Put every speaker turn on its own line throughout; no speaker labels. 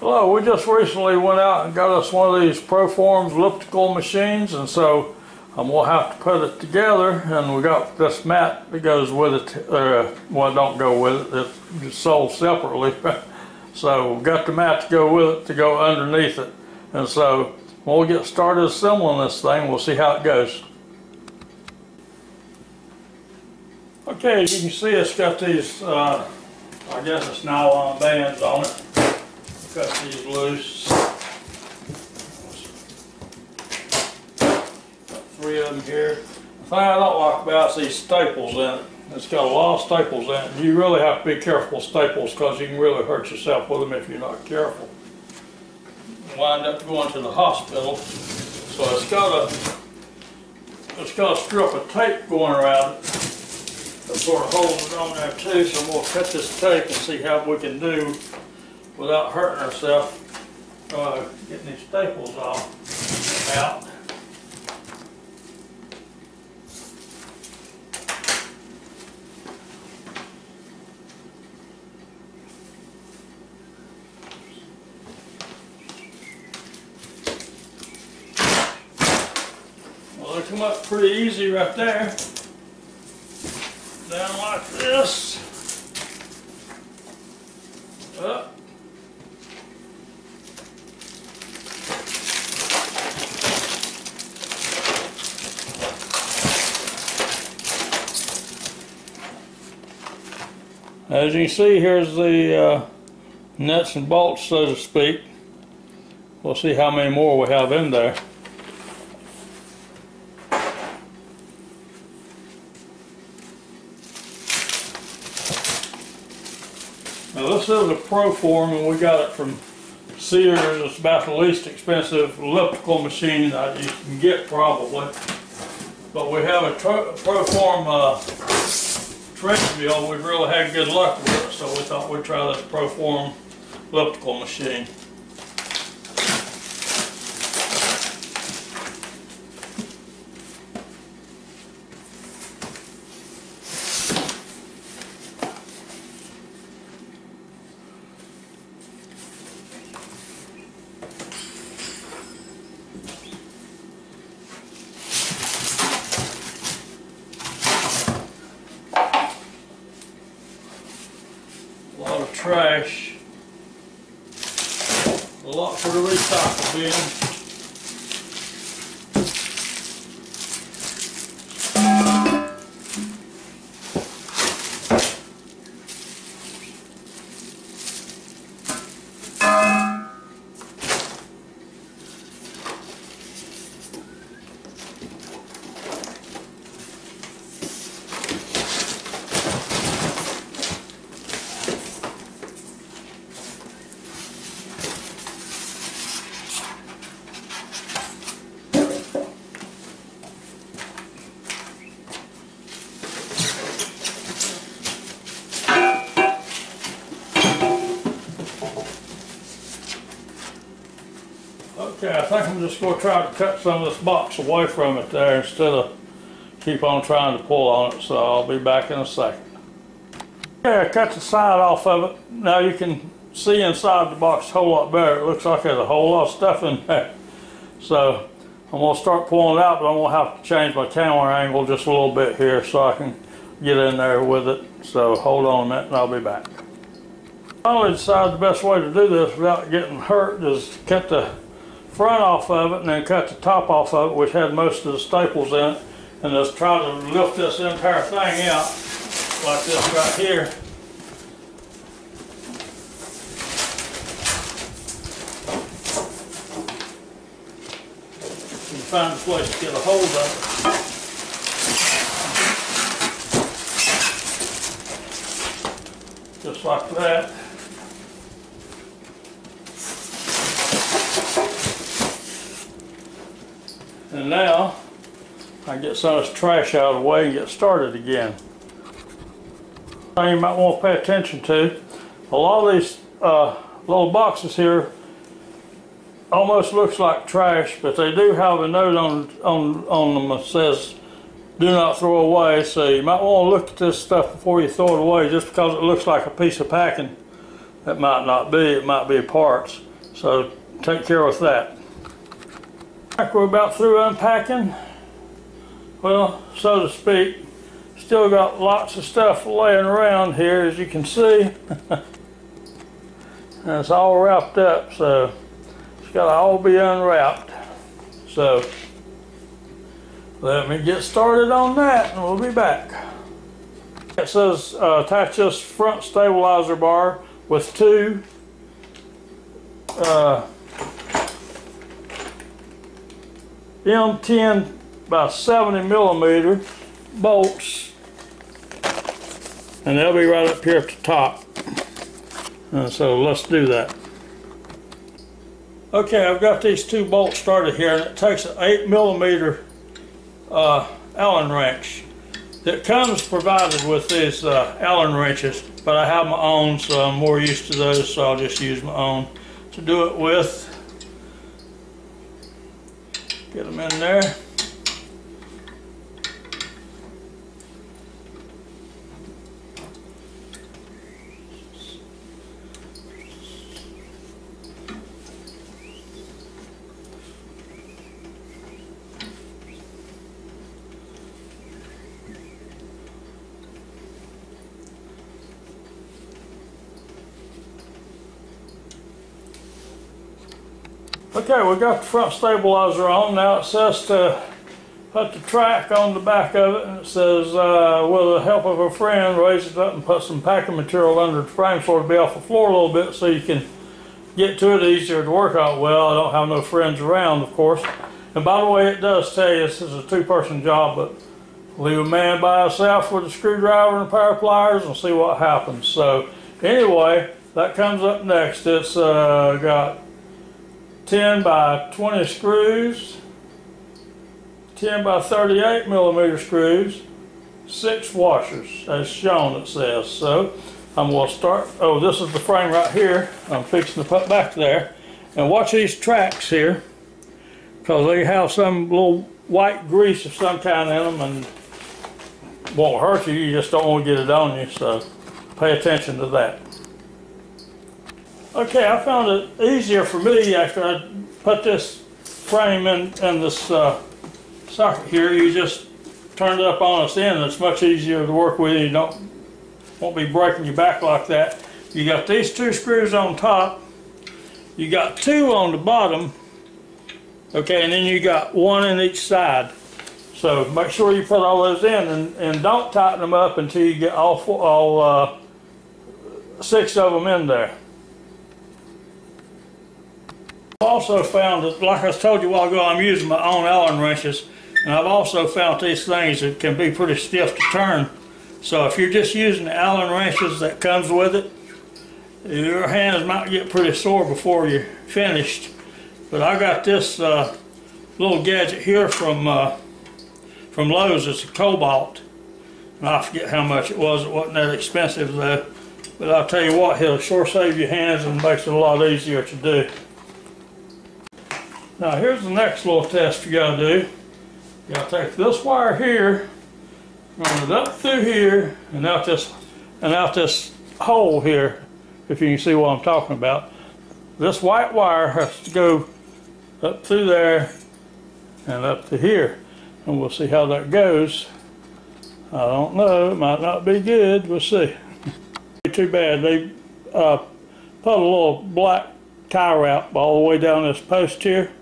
Hello, we just recently went out and got us one of these Proforms elliptical machines, and so we'll have to put it together, and we got this mat that goes with it. Well, don't go with it, it's sold separately. So we got the mat to go with it to go underneath it, and so when we get started assembling this thing, we'll see how it goes. Okay, as you can see, it's got these, I guess it's nylon bands on it. Cut these loose. Got 3 of them here. The thing I don't like about these staples in it, it's got a lot of staples in it. You really have to be careful with staples because you can really hurt yourself with them if you're not careful. You wind up going to the hospital. So it's got a strip of tape going around it that sort of holds it on there too. So we'll cut this tape and see how we can do without hurting ourselves, getting these staples out. Well, they come up pretty easy right there. Down like this. Up. As you can see, here's the nuts and bolts, so to speak. We'll see how many more we have in there. Now this is a Proform, and we got it from Sears. It's about the least expensive elliptical machine that you can get probably. But we have a Proform treadmill. We've really had good luck with it, so we thought we'd try this Proform elliptical machine. A lot of trash, a lot for the recycle bin. Okay, I think I'm just going to try to cut some of this box away from it there instead of keep on trying to pull on it, so I'll be back in a second. Okay, I cut the side off of it. Now you can see inside the box a whole lot better. It looks like there's a whole lot of stuff in there. So I'm going to start pulling it out, but I'm going to have to change my camera angle just a little bit here so I can get in there with it. So hold on a minute and I'll be back. I finally decided the best way to do this without getting hurt is cut the front off of it and then cut the top off of it, which had most of the staples in it, and just try to lift this entire thing out like this right here. You find a place to get a hold of it. Just like that. And now I get some of this trash out of the way and get started again. You might want to pay attention to, a lot of these little boxes here almost looks like trash, but they do have a note on them that says do not throw away. So you might want to look at this stuff before you throw it away. Just because it looks like a piece of packing, it might not be. It might be parts. So take care with that. We're about through unpacking. Well, so to speak. Still got lots of stuff laying around here, as you can see. And it's all wrapped up, so it's got to all be unwrapped. So let me get started on that and we'll be back. It says attach this front stabilizer bar with two M10 by 70 millimeter bolts, and they'll be right up here at the top. So let's do that. Okay, I've got these two bolts started here, and it takes an 8 millimeter Allen wrench that comes provided with these Allen wrenches, but I have my own, so I'm more used to those, so I'll just use my own to do it with. Get them in there. Okay, we got the front stabilizer on. Now it says to put the track on the back of it, and it says with the help of a friend, raise it up and put some packing material under the frame so it'll be off the floor a little bit so you can get to it easier to work out well. I don't have no friends around, of course. And by the way, it does tell you this is a two-person job, but leave a man by himself with a screwdriver and a pair of pliers and see what happens. So anyway, that comes up next. It's got 10 by 20 screws, 10 by 38 millimeter screws, 6 washers, as shown it says. So I'm going to start, oh, this is the frame right here. I'm fixing to put back there. And watch these tracks here, because they have some little white grease of some kind in them and won't hurt you, you just don't want to get it on you, so pay attention to that. Okay, I found it easier for me after I put this frame in this socket here. You just turn it up on its end, and it's much easier to work with. You won't be breaking your back like that. You got these 2 screws on top. You got 2 on the bottom. Okay, and then you got 1 in each side. So make sure you put all those in, and don't tighten them up until you get all 6 of them in there. I've also found that, like I told you a while ago, I'm using my own Allen wrenches, and I've also found these things that can be pretty stiff to turn. So if you're just using the Allen wrenches that comes with it, your hands might get pretty sore before you're finished. But I got this little gadget here from Lowe's. It's a Cobalt, and I forget how much it was. It wasn't that expensive though. But I'll tell you what, it'll sure save your hands and makes it a lot easier to do. Now here's the next little test you gotta do. You gotta take this wire here, run it up through here, and out this hole here, if you can see what I'm talking about. This white wire has to go up through there and up to here, and we'll see how that goes. I don't know, it might not be good, we'll see. Too bad, they put a little black tie wrap all the way down this post here,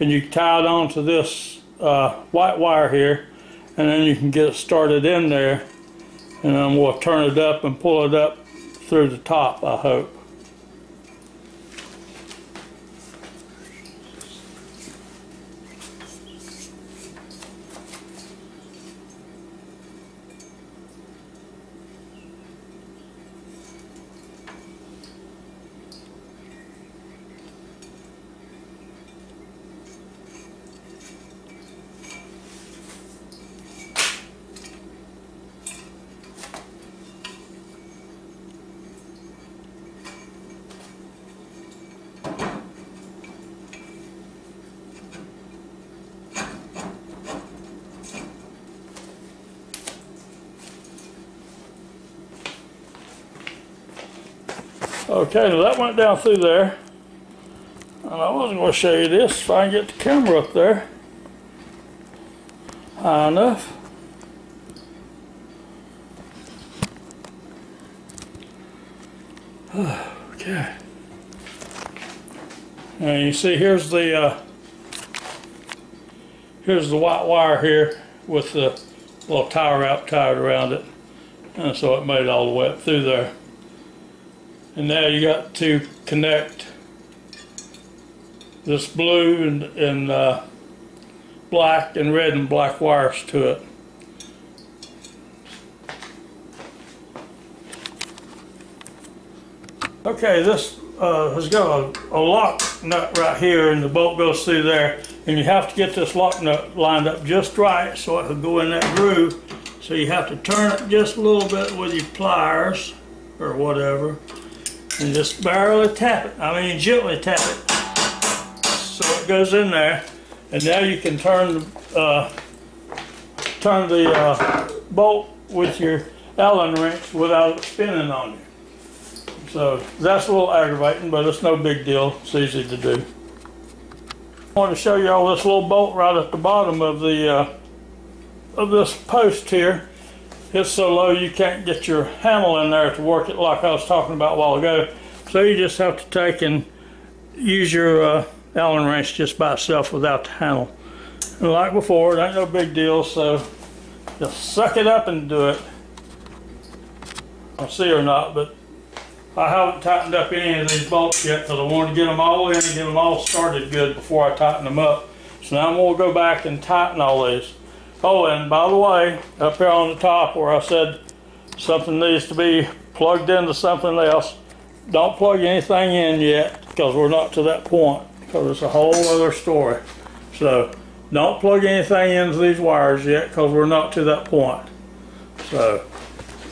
and you tie it onto this white wire here, and then you can get it started in there, and then we'll turn it up and pull it up through the top, I hope. Okay, now that went down through there. And I was going to show you this if I can get the camera up there high enough. Okay. And you see here's the white wire here with the little tie wrap tied around it, and so it made it all the way up through there. And now you got to connect this blue and black and red and black wires to it. Okay, this has got a lock nut right here, and the bolt goes through there, and you have to get this lock nut lined up just right so it will go in that groove. So you have to turn it just a little bit with your pliers or whatever, and just barely tap it. I mean gently tap it so it goes in there, and now you can turn the bolt with your Allen wrench without it spinning on you. So that's a little aggravating, but it's no big deal. It's easy to do. I want to show you all this little bolt right at the bottom of the of this post here. It's so low you can't get your handle in there to work it like I was talking about a while ago. So you just have to take and use your Allen wrench just by itself without the handle. And like before, it ain't no big deal, so just suck it up and do it. I'll see or not, but I haven't tightened up any of these bolts yet because I wanted to get them all in and get them all started good before I tighten them up. So now I'm going to go back and tighten all these. Oh, and by the way, up here on the top where I said something needs to be plugged into something else, don't plug anything in yet because we're not to that point, because it's a whole other story. So don't plug anything into these wires yet because we're not to that point. So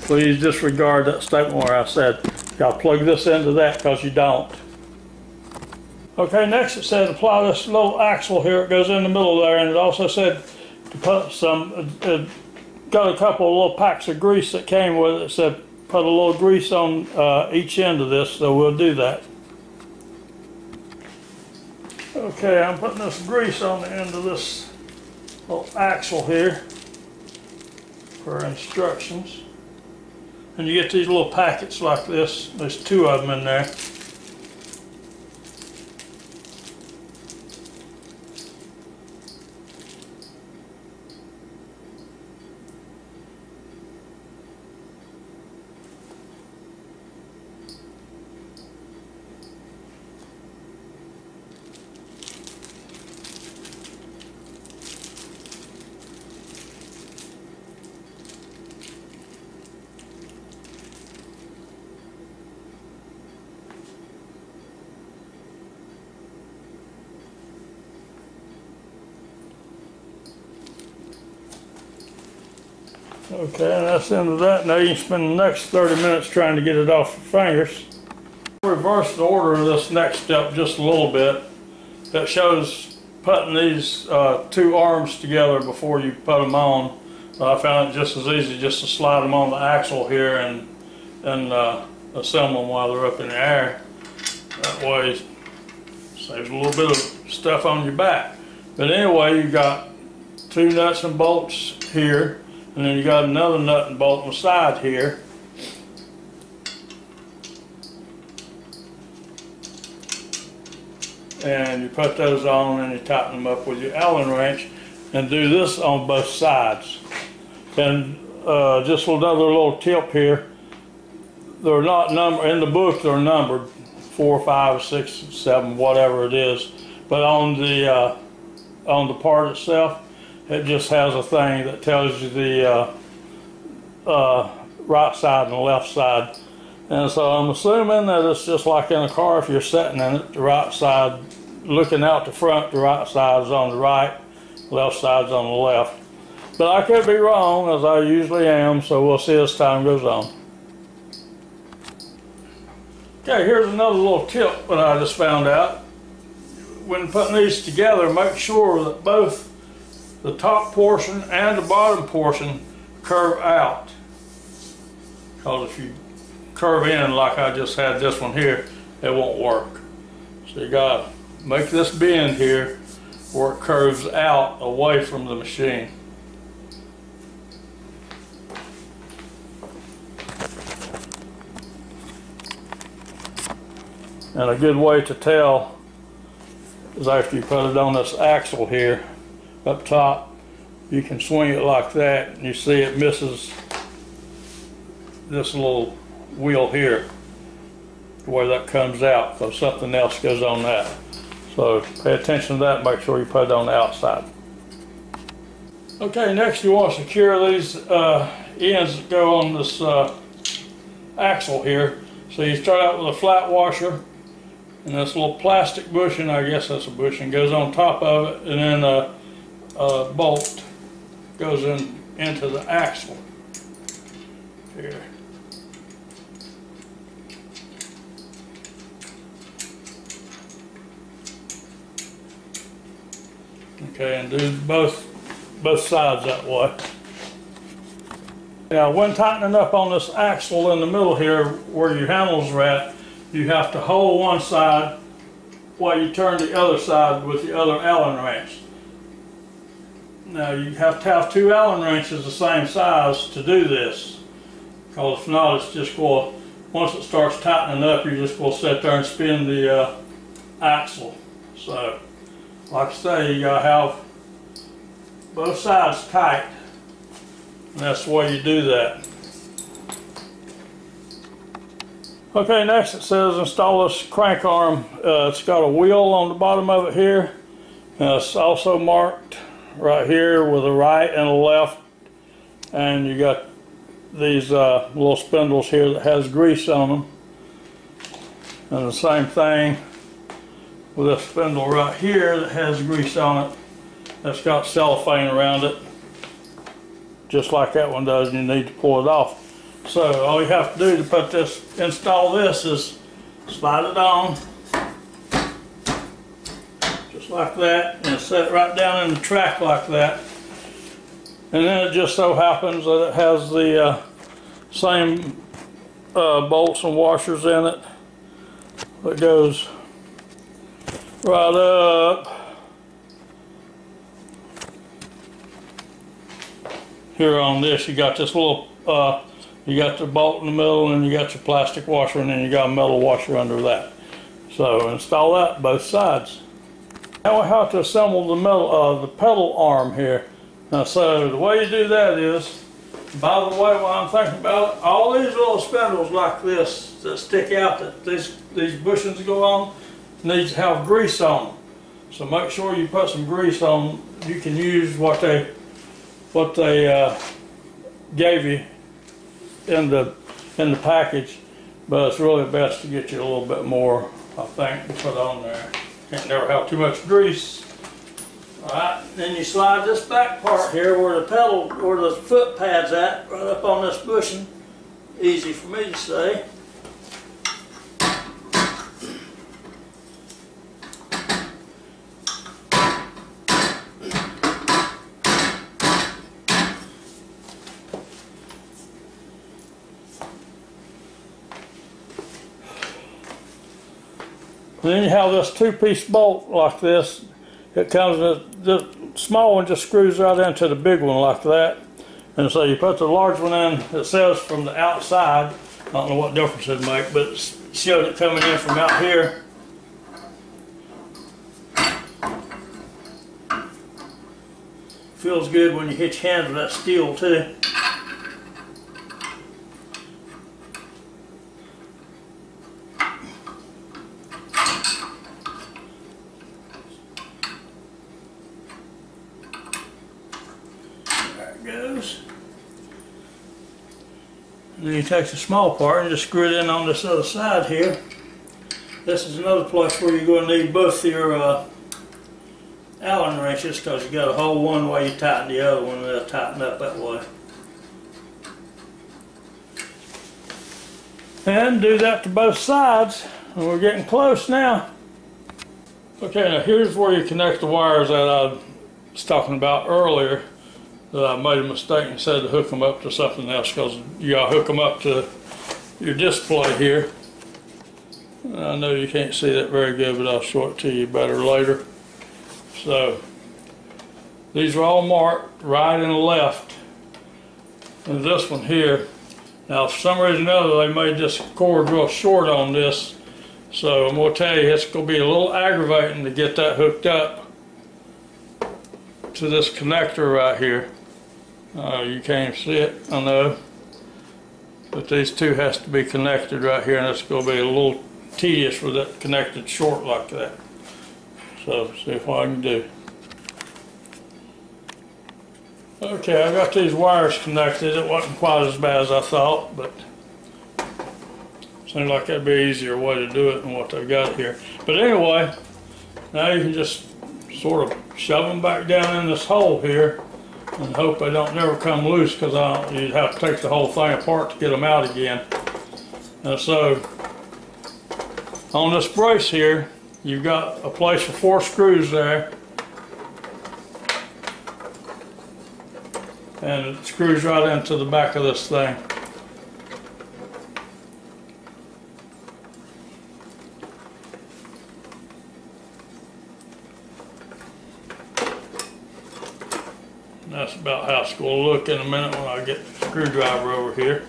please disregard that statement where I said y'all plug this into that, because you don't. Okay, next it said apply this little axle here. It goes in the middle there, and it also said to put some, got a couple of little packs of grease that came with it. It said put a little grease on each end of this, so we'll do that. Okay, I'm putting this grease on the end of this little axle here for instructions. And you get these little packets like this. There's 2 of them in there. Okay, and that's the end of that. Now you can spend the next 30 minutes trying to get it off your fingers. Reverse the order of this next step just a little bit. That shows putting these 2 arms together before you put them on. I found it just as easy just to slide them on the axle here and assemble them while they're up in the air. That way it saves a little bit of stuff on your back. But anyway, you got 2 nuts and bolts here. And then you got another nut and bolt on the side here. And you put those on and you tighten them up with your Allen wrench and do this on both sides. And just another little tip here. They're not numbered, in the book they're numbered 4, 5, 6, 7, whatever it is. But on the part itself, it just has a thing that tells you the right side and the left side. And so I'm assuming that it's just like in a car. If you're sitting in it, the right side, looking out the front, the right side is on the right, left side's on the left. But I could be wrong, as I usually am, so we'll see as time goes on. Okay, here's another little tip that I just found out. When putting these together, make sure that both the top portion and the bottom portion curve out. Because if you curve in like I just had this one here, it won't work. So you gotta make this bend here where it curves out away from the machine. And a good way to tell is after you put it on this axle here up top, you can swing it like that and you see it misses this little wheel here where that comes out, because something else goes on that. So pay attention to that, make sure you put it on the outside. Okay, next you want to secure these ends that go on this axle here. So you start out with a flat washer, and this little plastic bushing, I guess that's a bushing, goes on top of it, and then a bolt goes into the axle here. Okay, and do both sides that way. Now, when tightening up on this axle in the middle here, where your handles are at, you have to hold one side while you turn the other side with the other Allen wrench. Now, you have to have two Allen wrenches the same size to do this, because if not, it's just going, once it starts tightening up, you're just going to sit there and spin the axle. So, like I say, you gotta have both sides tight, and that's the way you do that. Okay, next it says install this crank arm. It's got a wheel on the bottom of it here, and it's also marked right here with a right and a left, and you got these little spindles here that has grease on them, and the same thing with this spindle right here that has grease on it, that's got cellophane around it, just like that one does, and you need to pull it off. So all you have to do to install this is slide it on, just like that, and set it right down in the track like that. And then it just so happens that it has the same bolts and washers in it that goes right up here on this. You got this little you got the bolt in the middle, and you got your plastic washer, and then you got a metal washer under that. So install that both sides. Now we have to assemble the pedal arm here. Now, so the way you do that is, by the way, while I'm thinking about it, all these little spindles like this that stick out, that these bushings go on, needs to have grease on them. So make sure you put some grease on them. You can use what they gave you in the package, but it's really best to get you a little bit more, I think, to put on there. Can't never have too much grease. Alright, then you slide this back part here where the foot pad's at, right up on this bushing. Easy for me to say. Then you have this two-piece bolt like this. It comes, the small one just screws right into the big one like that. And so you put the large one in, it says from the outside. I don't know what difference it'd make, but it showed it coming in from out here. Feels good when you hit your hands with that steel too. Goes. And then you take the small part and just screw it in on this other side here. This is another place where you're going to need both your Allen wrenches, because you got to hold one while you tighten the other one, and they'll tighten up that way. And do that to both sides, and we're getting close now. Okay, now here's where you connect the wires that I was talking about earlier. That I made a mistake and said to hook them up to something else, because you gotta hook them up to your display here. I know you can't see that very good, but I'll show it to you better later. So these are all marked right and left. And this one here, now for some reason or other they made this cord real short on this. So I'm going to tell you, it's going to be a little aggravating to get that hooked up to this connector right here. You can't see it, I know. But these two has to be connected right here, and it's going to be a little tedious with it connected short like that. So see if I can do. Okay, I got these wires connected. It wasn't quite as bad as I thought, but seems like that'd be an easier way to do it than what they've got here. But anyway, now you can just sort of shove them back down in this hole here and hope they don't never come loose, because you'd have to take the whole thing apart to get them out again. And so on this brace here, you've got a place for 4 screws there, and it screws right into the back of this thing. That's about how it's going to look in a minute when I get the screwdriver over here.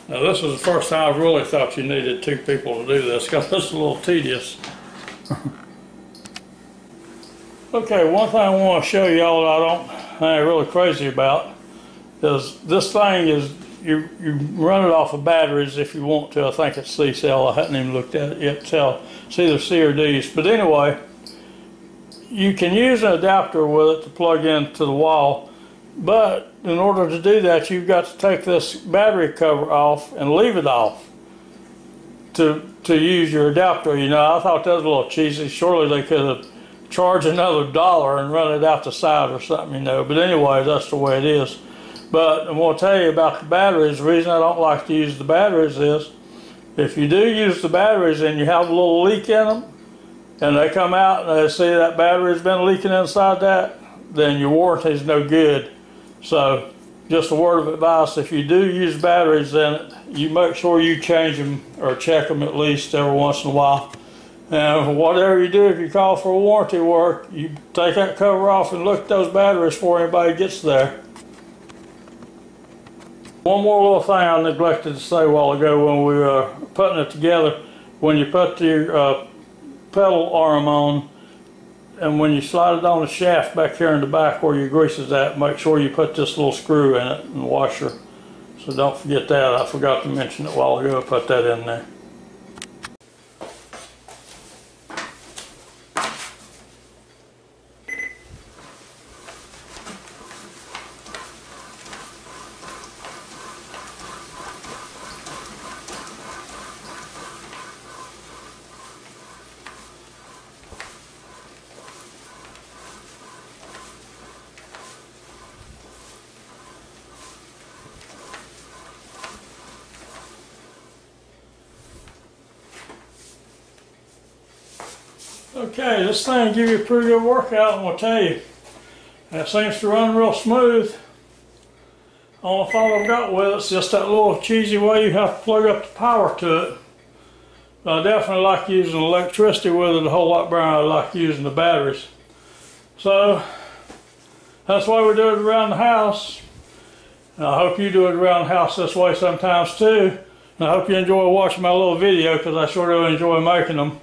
Now this is the first time I've really thought you needed 2 people to do this, because it's a little tedious. Okay, one thing I want to show y'all that I ain't really crazy about is this thing is, you run it off of batteries if you want to. I think it's C cell. I haven't even looked at it yet. It's either C or D's. But anyway, you can use an adapter with it to plug into the wall. But in order to do that, you've got to take this battery cover off and leave it off to use your adapter. You know, I thought that was a little cheesy. Surely they could have charged another $1 and run it out the side or something, you know. But anyway, that's the way it is. But I'm going to tell you about the batteries. The reason I don't like to use the batteries is, if you do use the batteries and you have a little leak in them, and they come out and they see that battery's been leaking inside that, then your warranty's no good. So just a word of advice, if you do use batteries in it, you make sure you change them or check them at least every once in a while. And whatever you do, if you call for a warranty work, you take that cover off and look at those batteries before anybody gets there. One more little thing I neglected to say a while ago when we were putting it together. When you put your pedal arm on, and when you slide it on the shaft back here in the back where your grease is at, make sure you put this little screw in it and the washer. So don't forget that. I forgot to mention it a while ago. I put that in there. Okay, this thing gives you a pretty good workout, I'm going to tell you. It seems to run real smooth. Only fault I've got with it's just that little cheesy way you have to plug up the power to it. But I definitely like using electricity with it a whole lot better than I like using the batteries. So that's why we do it around the house. And I hope you do it around the house this way sometimes too. And I hope you enjoy watching my little video, because I sure do enjoy making them.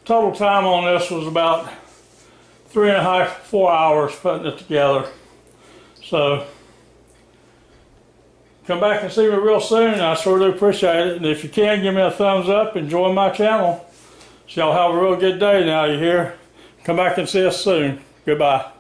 Total time on this was about 3.5 to 4 hours putting it together. So come back and see me real soon. I sure do appreciate it. And if you can, give me a thumbs up and join my channel. So y'all have a real good day now, you hear? Come back and see us soon. Goodbye.